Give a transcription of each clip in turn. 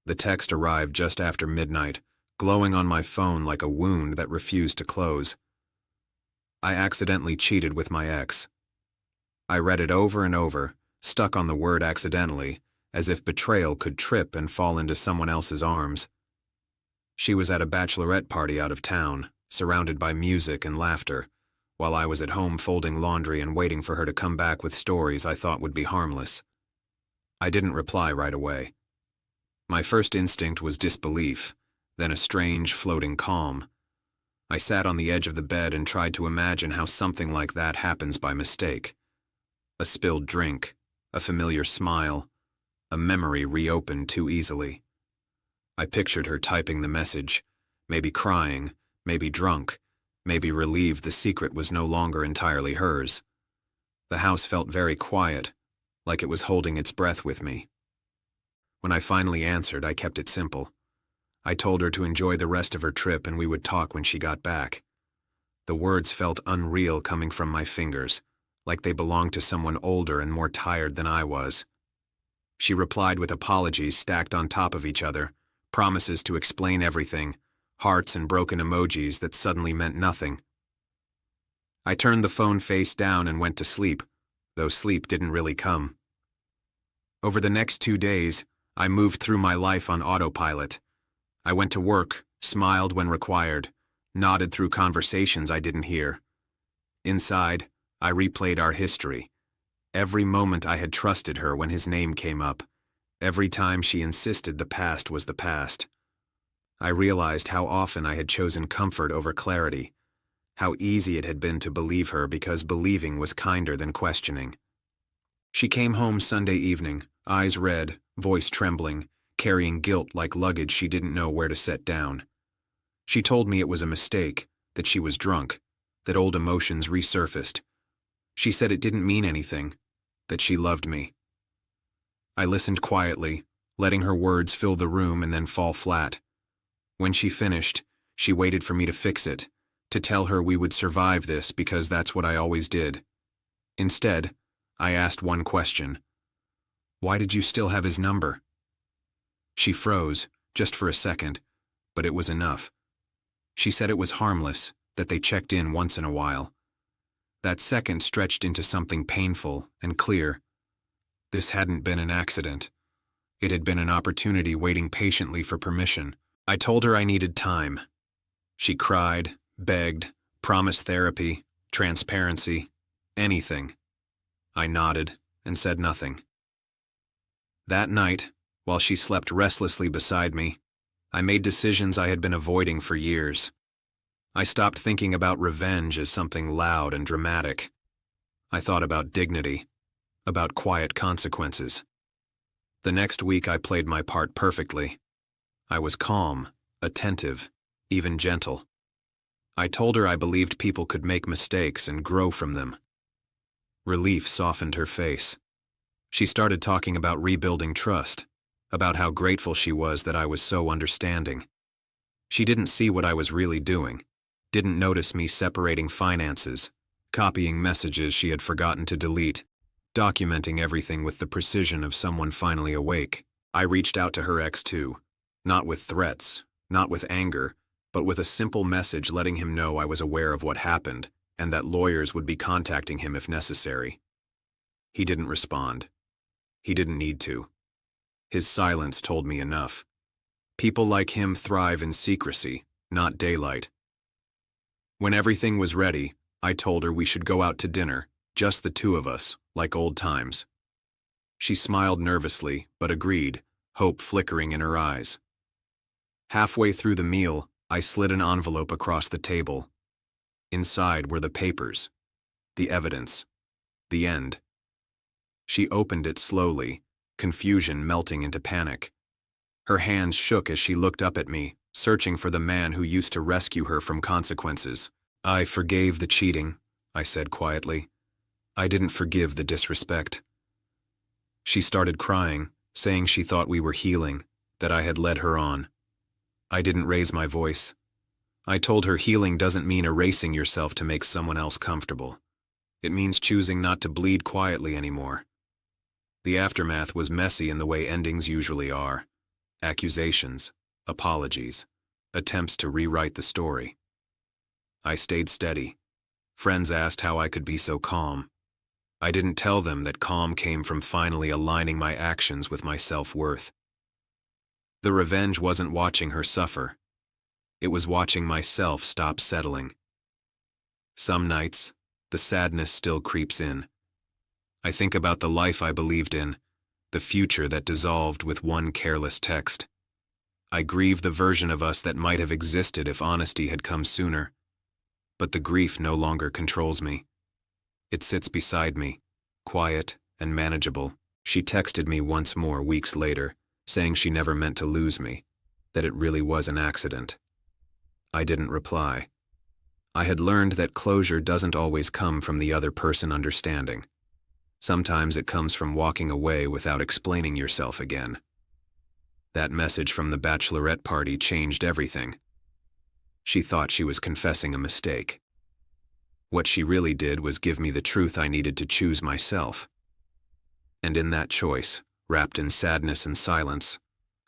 The text arrived just after midnight, glowing on my phone like a wound that refused to close. I accidentally cheated with my ex. I read it over and over, stuck on the word accidentally, as if betrayal could trip and fall into someone else's arms. She was at a bachelorette party out of town, surrounded by music and laughter, while I was at home folding laundry and waiting for her to come back with stories I thought would be harmless. I didn't reply right away. My first instinct was disbelief, then a strange, floating calm. I sat on the edge of the bed and tried to imagine how something like that happens by mistake. A spilled drink, a familiar smile, a memory reopened too easily. I pictured her typing the message, maybe crying, maybe drunk, maybe relieved the secret was no longer entirely hers. The house felt very quiet, like it was holding its breath with me. When I finally answered, I kept it simple. I told her to enjoy the rest of her trip and we would talk when she got back. The words felt unreal coming from my fingers, like they belonged to someone older and more tired than I was. She replied with apologies stacked on top of each other, promises to explain everything, hearts and broken emojis that suddenly meant nothing. I turned the phone face down and went to sleep, though sleep didn't really come. Over the next 2 days, I moved through my life on autopilot. I went to work, smiled when required, nodded through conversations I didn't hear. Inside, I replayed our history. Every moment I had trusted her when his name came up. Every time she insisted the past was the past. I realized how often I had chosen comfort over clarity, how easy it had been to believe her because believing was kinder than questioning. She came home Sunday evening, eyes red, voice trembling, carrying guilt like luggage she didn't know where to set down. She told me it was a mistake, that she was drunk, that old emotions resurfaced. She said it didn't mean anything, that she loved me. I listened quietly, letting her words fill the room and then fall flat. When she finished, she waited for me to fix it, to tell her we would survive this because that's what I always did. Instead, I asked one question. Why did you still have his number? She froze, just for a second, but it was enough. She said it was harmless, that they checked in once in a while. That second stretched into something painful and clear. This hadn't been an accident. It had been an opportunity waiting patiently for permission. I told her I needed time. She cried, begged, promised therapy, transparency, anything. I nodded and said nothing. That night, while she slept restlessly beside me, I made decisions I had been avoiding for years. I stopped thinking about revenge as something loud and dramatic. I thought about dignity, about quiet consequences. The next week I played my part perfectly. I was calm, attentive, even gentle. I told her I believed people could make mistakes and grow from them. Relief softened her face. She started talking about rebuilding trust, about how grateful she was that I was so understanding. She didn't see what I was really doing, didn't notice me separating finances, copying messages she had forgotten to delete, documenting everything with the precision of someone finally awake. I reached out to her ex too, not with threats, not with anger, but with a simple message letting him know I was aware of what happened and that lawyers would be contacting him if necessary. He didn't respond. He didn't need to. His silence told me enough. People like him thrive in secrecy, not daylight. When everything was ready, I told her we should go out to dinner, just the two of us, like old times. She smiled nervously, but agreed, hope flickering in her eyes. Halfway through the meal, I slid an envelope across the table. Inside were the papers, the evidence, the end. She opened it slowly, confusion melting into panic. Her hands shook as she looked up at me, searching for the man who used to rescue her from consequences. I forgave the cheating, I said quietly. I didn't forgive the disrespect. She started crying, saying she thought we were healing, that I had led her on. I didn't raise my voice. I told her healing doesn't mean erasing yourself to make someone else comfortable. It means choosing not to bleed quietly anymore. The aftermath was messy in the way endings usually are. Accusations, apologies, attempts to rewrite the story. I stayed steady. Friends asked how I could be so calm. I didn't tell them that calm came from finally aligning my actions with my self-worth. The revenge wasn't watching her suffer. It was watching myself stop settling. Some nights, the sadness still creeps in. I think about the life I believed in, the future that dissolved with one careless text. I grieve the version of us that might have existed if honesty had come sooner. But the grief no longer controls me. It sits beside me, quiet and manageable. She texted me once more weeks later, saying she never meant to lose me, that it really was an accident. I didn't reply. I had learned that closure doesn't always come from the other person understanding. Sometimes it comes from walking away without explaining yourself again. That message from the bachelorette party changed everything. She thought she was confessing a mistake. What she really did was give me the truth I needed to choose myself. And in that choice, wrapped in sadness and silence,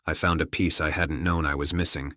I found a piece I hadn't known I was missing.